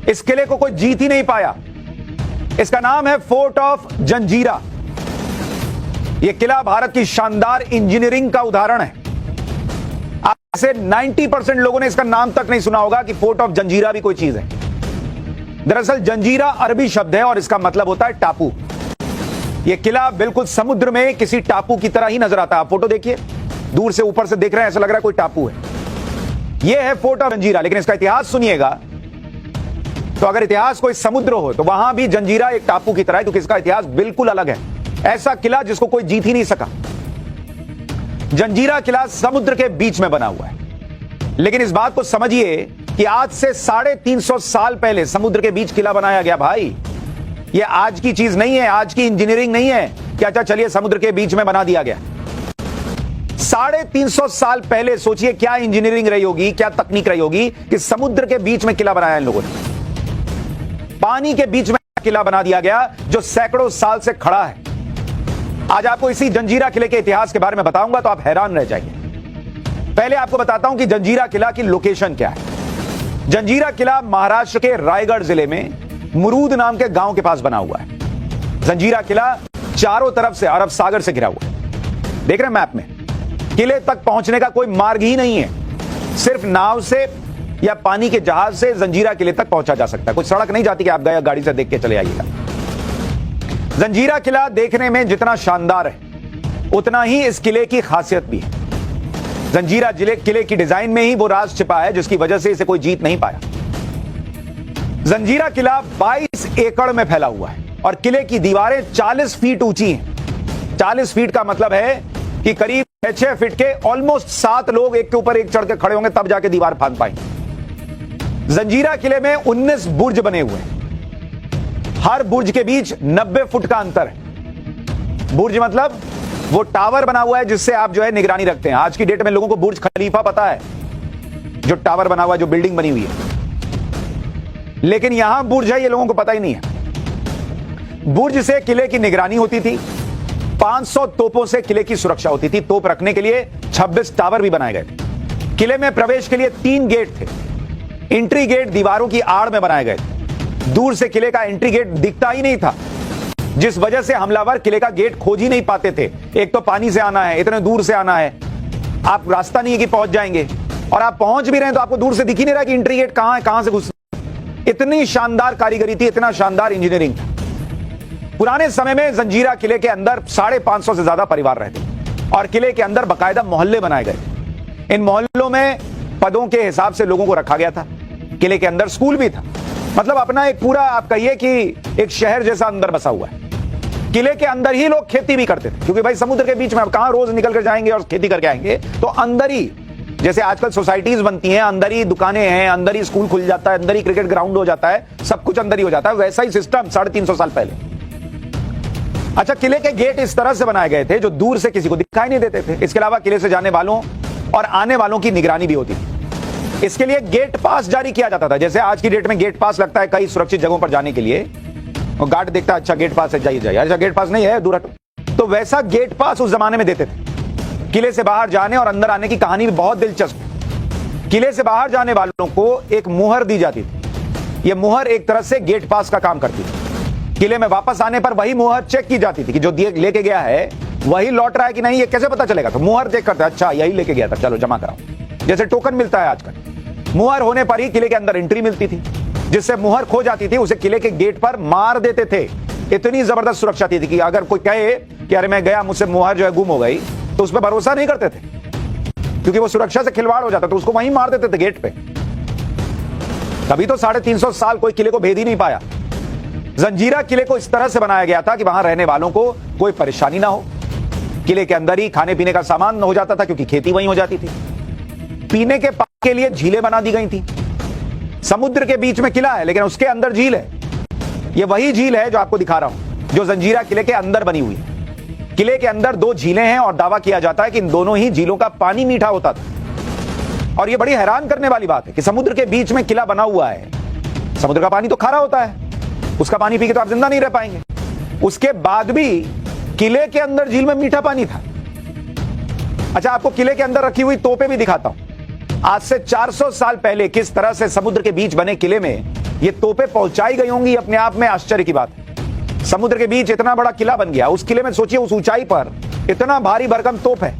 इस किले को कोई जीत ही नहीं पाया। इसका नाम है फोर्ट ऑफ जंजीरा। यह किला भारत की शानदार इंजीनियरिंग का उदाहरण है। आप से 90% लोगों ने इसका नाम तक नहीं सुना होगा कि फोर्ट ऑफ जंजीरा भी कोई चीज है। दरअसल जंजीरा अरबी शब्द है और इसका मतलब होता है टापू। यह किला बिल्कुल समुद्र में किसी टापू की तरह ही नजर आता है। आप फोटो देखिए, दूर से ऊपर से देख रहे हैं, ऐसा लग रहा है कोई टापू है। यह है फोर्ट ऑफ जंजीरा। लेकिन इसका इतिहास सुनिएगा तो अगर इतिहास कोई समुद्र हो तो वहां भी जंजीरा एक टापू की तरह है, क्योंकि इसका इतिहास बिल्कुल अलग है। ऐसा किला जिसको कोई जीत ही नहीं सका। जंजीरा किला समुद्र के बीच में बना हुआ है। लेकिन इस बात को समझिए कि आज से 350 साल पहले समुद्र के बीच किला बनाया गया। भाई यह आज की चीज नहीं है, आज की इंजीनियरिंग नहीं है कि अच्छा चलिए समुद्र के बीच में बना दिया गया। 350 साल पहले सोचिए क्या इंजीनियरिंग रही होगी, क्या तकनीक रही होगी कि समुद्र के बीच में किला बनाया इन लोगों ने। पानी के बीच में किला बना दिया गया जो सैकड़ों साल से खड़ा है। आज आपको इसी जंजीरा किले के इतिहास के बारे में बताऊंगा तो आप हैरान रह जाएंगे। पहले आपको बताता हूं कि जंजीरा किला की लोकेशन क्या है। जंजीरा किला महाराष्ट्र के रायगढ़ जिले में मुरूद नाम के गांव के पास बना हुआ है। जंजीरा किला चारों तरफ से अरब सागर से घिरा हुआ है। देख रहे हैं मैप में, किले तक पहुंचने का कोई मार्ग ही नहीं है। सिर्फ नाव से या पानी के जहाज से जंजीरा किले तक पहुंचा जा सकता है। कोई सड़क नहीं जाती कि आप गए गाड़ी से देख के चले आइएगा। जंजीरा किला देखने में जितना शानदार है उतना ही इस किले की खासियत भी है। जंजीरा किले की डिजाइन में ही वो राज छिपा है जिसकी वजह से इसे कोई जीत नहीं पाया। जंजीरा किला 22 एकड़ में फैला हुआ है और किले की दीवारें 40 फीट ऊंची हैं। 40 फीट का मतलब है कि करीब 6 फीट के ऑलमोस्ट 7 लोग एक के ऊपर एक चढ़ के खड़े होंगे तब जाके दीवार फांद पाएंगे। जंजीरा किले में 19 बुर्ज बने हुए हैं। हर बुर्ज के बीच 90 फुट का अंतर है। बुर्ज मतलब वो टावर बना हुआ है जिससे आप जो है निगरानी रखते हैं। आज की डेट में लोगों को बुर्ज खलीफा पता है, जो टावर बना हुआ है, जो बिल्डिंग बनी हुई है। लेकिन यहां बुर्ज है ये लोगों को पता ही नहीं है। बुर्ज से किले की निगरानी होती थी। 500 तोपों से किले की सुरक्षा होती थी। तोप रखने के लिए 26 टावर भी बनाए गए थे। किले में प्रवेश के लिए 3 गेट थे। एंट्री गेट दीवारों की आड़ में बनाए गए थे। दूर से किले का एंट्री गेट दिखता ही नहीं था, जिस वजह से हमलावर किले का गेट खोज ही नहीं पाते थे। एक तो पानी से आना है, इतने दूर से आना है, आप रास्ता नहीं है कि पहुंच जाएंगे, और आप पहुंच भी रहे हैं तो आपको दूर से दिख ही नहीं रहा कि एंट्री गेट कहां है, कहां से घुस। इतनी शानदार कारीगरी थी, इतना शानदार इंजीनियरिंग था। पुराने समय में जंजीरा किले के अंदर 550 से ज्यादा परिवार रहते और किले के अंदर बाकायदा मोहल्ले बनाए गए। इन मोहल्लों में पदों के हिसाब से लोगों को रखा गया था। किले के अंदर स्कूल भी था। मतलब अपना एक पूरा आप कहिए कि एक शहर जैसा अंदर बसा हुआ है। किले के अंदर ही लोग खेती भी करते थे, क्योंकि भाई समुद्र के बीच में अब कहां रोज निकल कर जाएंगे और खेती करके आएंगे। तो अंदर ही, जैसे आजकल सोसाइटीज बनती हैं, अंदर ही दुकानें हैं, अंदर ही स्कूल खुल जाता है, अंदर ही क्रिकेट ग्राउंड हो जाता है, सब कुछ अंदर ही हो जाता है। वैसा ही सिस्टम 350 साल पहले। अच्छा, किले के गेट इस तरह से बनाए गए थे जो दूर से किसी को दिखाई नहीं देते थे। इसके अलावा किले से जाने वालों और आने वालों की निगरानी भी होती थी। इसके लिए गेट पास जारी किया जाता था। जैसे आज की डेट में गेट पास लगता है कई सुरक्षित जगहों पर जाने के लिए, और गार्ड देखता है अच्छा गेट पास है, जाइए। अच्छा गेट पास नहीं है, दूर हटो। तो वैसा गेट पास उस जमाने में देते थे। किले से बाहर जाने और अंदर आने की कहानी भी बहुत दिलचस्प है। किले से बाहर जाने वालों को एक मुहर दी जाती थी। यह मुहर एक तरह से गेट पास का काम करती थी। किले में वापस आने पर वही मुहर चेक की जाती थी कि जो लेके गया है वही लौट रहा है कि नहीं, ये कैसे पता चलेगा। तो मुहर चेक करते, अच्छा यही लेके गया था, चलो जमा कराओ। जैसे टोकन मिलता है आजकल, मुहर होने पर ही किले के अंदर एंट्री मिलती थी। जिससे मुहर खो जाती थी उसे किले के गेट पर मार देते थे। इतनी जबरदस्त सुरक्षा थी कि अगर कोई कहे कि अरे मैं गया, मुझसे मुहर जो है गुम हो गई, तो उस पर भरोसा नहीं करते थे, क्योंकि वो सुरक्षा से खिलवाड़ हो जाता, तो उसको वहीं मार देते थे गेट पे। तभी तो 350 साल कोई किले को भेद ही नहीं पाया। जंजीरा किले को इस तरह से बनाया गया था कि वहां रहने वालों को कोई परेशानी ना हो। किले के अंदर ही खाने पीने का सामान हो जाता था, क्योंकि खेती वहीं हो जाती थी। पीने के पानी के लिए झीलें बना दी गई थी। समुद्र के बीच में किला है लेकिन उसके अंदर झील है। यह वही झील है जो आपको दिखा रहा हूं, जो जंजीरा किले के अंदर बनी हुई है। किले के अंदर 2 झीलें हैं और दावा किया जाता है कि इन दोनों ही झीलों का पानी मीठा होता था। और यह बड़ी हैरान करने वाली बात है कि समुद्र के बीच में किला बना हुआ है, समुद्र का पानी तो खारा होता है, उसका पानी पी के तो आप जिंदा नहीं रह पाएंगे। उसके बाद भी किले के अंदर झील में मीठा पानी था। अच्छा, आपको किले के अंदर रखी हुई तोपें भी दिखाता हूं। आज से 400 साल पहले किस तरह से समुद्र के बीच बने किले में ये तोपें पहुंचाई गई होंगी, अपने आप में आश्चर्य की बात है। समुद्र के बीच इतना बड़ा किला बन गया, उस किले में सोचिए उस ऊंचाई पर इतना भारी भरकम तोप है।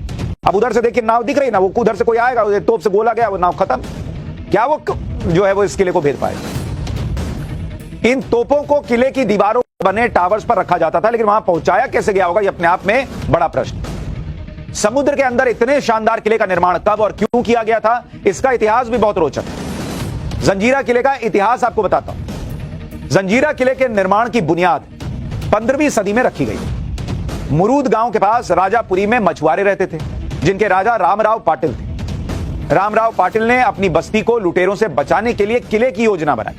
अब उधर से देखिए नाव दिख रही ना, वो उधर से कोई आएगा, तोप से गोला गया, वो नाव खत्म। क्या वो जो है वो इस किले को भेद पाएगा? इन तोपों को किले की दीवारों बने टावर्स पर रखा जाता था, लेकिन वहां पहुंचाया कैसे गया होगा, ये अपने आप में बड़ा प्रश्न। समुद्र के अंदर इतने शानदार किले का निर्माण कब और क्यों किया गया था, इसका इतिहास भी बहुत रोचक है। जंजीरा किले का इतिहास आपको बताता हूं। जंजीरा किले के निर्माण की बुनियाद 15वीं सदी में रखी गई। मुरूद गांव के पास राजापुरी में मछुआरे रहते थे, जिनके राजा रामराव पाटिल थे। रामराव पाटिल ने अपनी बस्ती को लुटेरों से बचाने के लिए किले की योजना बनाई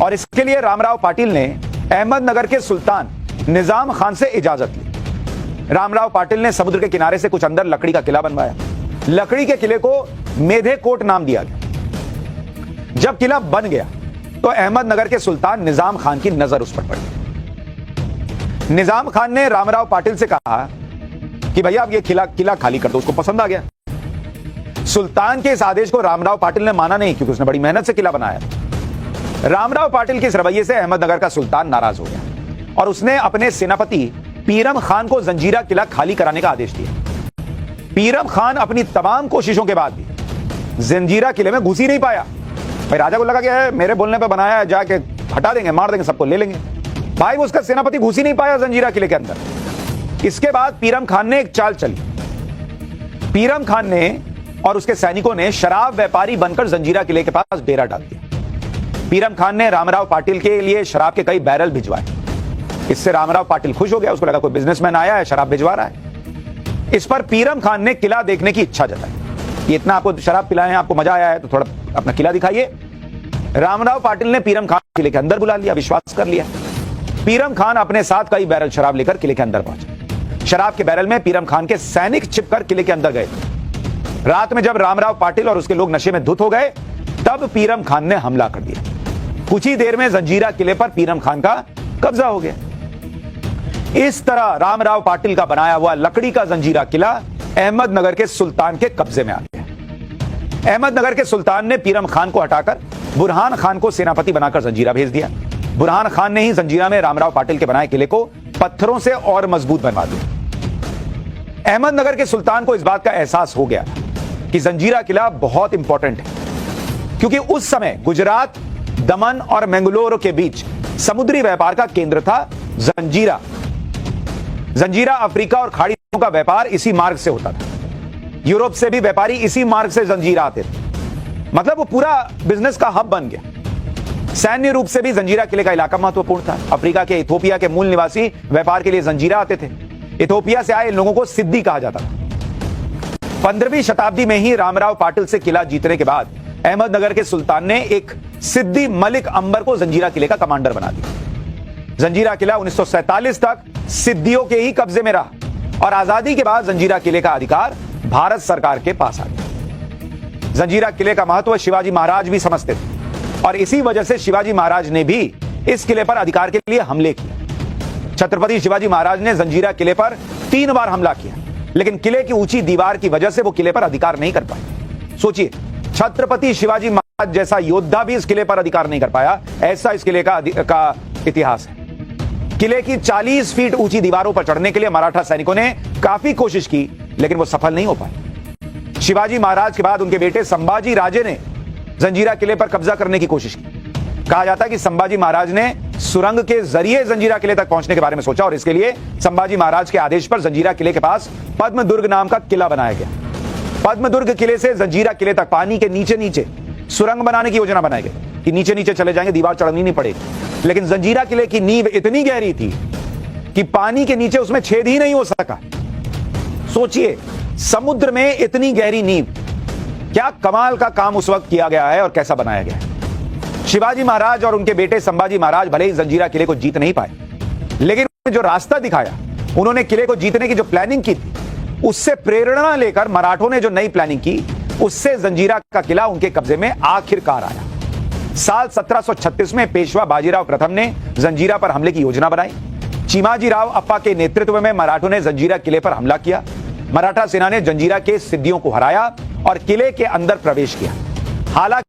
और इसके लिए रामराव पाटिल ने अहमदनगर के सुल्तान निजाम खान से इजाजत ली। रामराव पाटिल ने समुद्र के किनारे से कुछ अंदर लकड़ी का किला बनवाया। लकड़ी के किले को मेधे कोट नाम दिया गया। जब किला बन गया तो अहमदनगर के सुल्तान निजाम खान की नजर उस पर पड़ी। निजाम खान ने रामराव पाटिल से कहा कि भैया अब ये किला खाली कर दो। उसको पसंद आ गया। सुल्तान के इस आदेश को रामराव पाटिल ने माना नहीं, क्योंकि उसने बड़ी मेहनत से किला बनाया। रामराव पाटिल के इस रवैये से अहमदनगर का सुल्तान नाराज हो गया और उसने अपने सेनापति पीरम खान को जंजीरा किला खाली कराने का आदेश दिया। पीरम खान अपनी तमाम कोशिशों के बाद भी जंजीरा किले में घुस ही नहीं पाया। भाई राजा को लगा कि है मेरे बोलने पे बनाया है, जाके हटा देंगे, मार देंगे, सबको ले लेंगे। भाई वो उसका सेनापति घुस ही नहीं पाया जंजीरा किले के अंदर। इसके बाद पीरम खान ने एक चाल चली। पीरम खान ने और उसके सैनिकों ने शराब व्यापारी बनकर जंजीरा किले के पास डेरा डाल दिया। पीरम खान ने रामराव पाटिल के लिए शराब के कई बैरल भिजवाए। इससे रामराव पाटिल खुश हो गया, उसको लगा कोई बिजनेसमैन आया है, शराब भिजवा रहा है। इस पर पीरम खान ने किला देखने की इच्छा जताई। इतना आपको शराब पिलाए हैं, आपको मजा आया है, तो थोड़ा अपना किला दिखाइए। रामराव पाटिल ने पीरम खान किले के अंदर बुला लिया, विश्वास कर लिया। पीरम खान अपने साथ कई बैरल शराब लेकर किले के अंदर पहुंचे। शराब के बैरल में पीरम खान के सैनिक छिपकर किले के अंदर गए। रात में जब रामराव पाटिल और उसके लोग नशे में धुत हो गए, तब पीरम खान ने हमला कर दिया। कुछ ही देर में जंजीरा किले पर पीरम खान का कब्जा हो गया। इस तरह रामराव पाटिल का बनाया हुआ लकड़ी का जंजीरा किला अहमदनगर के सुल्तान के कब्जे में आ गया। अहमदनगर के सुल्तान ने पीरम खान को हटाकर बुरहान खान को सेनापति बनाकर जंजीरा भेज दिया। बुरहान खान ने ही जंजीरा में रामराव पाटिल के बनाए किले को पत्थरों से और मजबूत बनवा दिया। अहमदनगर के सुल्तान को इस बात का एहसास हो गया कि जंजीरा किला बहुत इंपॉर्टेंट है, क्योंकि उस समय गुजरात, दमन और मैंगलोर के बीच समुद्री व्यापार का केंद्र था जंजीरा। जंजीरा अफ्रीका और खाड़ी देशों का व्यापार इसी मार्ग से होता था। यूरोप से भी व्यापारी इसी मार्ग से जंजीरा आते थे। मतलब वो पूरा बिजनेस का हब बन गया। सैन्य रूप से भी जंजीरा किले का इलाका महत्वपूर्ण था। अफ्रीका के इथोपिया के मूल निवासी व्यापार के लिए जंजीरा आते थे। इथोपिया से आए इन लोगों को सिद्दी कहा जाता था। 15वीं शताब्दी में ही रामराव पाटिल से किला जीतने के बाद अहमदनगर के सुल्तान ने एक सिद्दी मलिक अंबर को जंजीरा किले का कमांडर बना दिया। जंजीरा किला 1947 तक सिद्दियों के ही कब्जे में रहा और आजादी के बाद जंजीरा किले का अधिकार भारत सरकार के पास आ गया। जंजीरा किले का महत्व शिवाजी महाराज भी समझते थे और इसी वजह से शिवाजी महाराज ने भी इस किले पर अधिकार के लिए हमले किए। छत्रपति शिवाजी महाराज ने जंजीरा किले पर 3 बार हमला किया, लेकिन किले की ऊंची दीवार की वजह से वो किले पर अधिकार नहीं कर पाए। सोचिए, छत्रपति शिवाजी महाराज जैसा योद्धा भी इस किले पर अधिकार नहीं कर पाया। ऐसा इस किले का इतिहास है। किले की 40 फीट ऊंची दीवारों पर चढ़ने के लिए मराठा सैनिकों ने काफी कोशिश की, लेकिन वो सफल नहीं हो पाए। शिवाजी महाराज के बाद उनके बेटे संभाजी राजे ने जंजीरा किले पर कब्जा करने की कोशिश की। कहा जाता है कि संभाजी महाराज ने सुरंग के जरिए जंजीरा किले तक पहुंचने के बारे में सोचा और इसके लिए संभाजी महाराज के आदेश पर जंजीरा किले के पास पद्मदुर्ग नाम का किला बनाया गया। पद्मदुर्ग किले से जंजीरा किले तक पानी के नीचे नीचे सुरंग बनाने की योजना बनाई गई कि नीचे नीचे चले जाएंगे, दीवार चढ़नी नहीं पड़ेगी। लेकिन जंजीरा किले की नींव इतनी गहरी थी कि पानी के नीचे उसमें छेद ही नहीं हो सका। सोचिए, समुद्र में इतनी गहरी नींव, क्या कमाल का काम उस वक्त किया गया है और कैसा बनाया गया है। शिवाजी महाराज और उनके बेटे संभाजी महाराज भले ही जंजीरा किले को जीत नहीं पाए, लेकिन जो रास्ता दिखाया, उन्होंने किले को जीतने की जो प्लानिंग की थी, उससे प्रेरणा लेकर मराठों ने जो नई प्लानिंग की, उससे जंजीरा का किला उनके कब्जे में आखिरकार आया। साल 1736 में पेशवा बाजीराव प्रथम ने जंजीरा पर हमले की योजना बनाई। चिमाजी राव अप्पा के नेतृत्व में मराठों ने जंजीरा किले पर हमला किया। मराठा सेना ने जंजीरा के सिद्दियों को हराया और किले के अंदर प्रवेश किया। हालांकि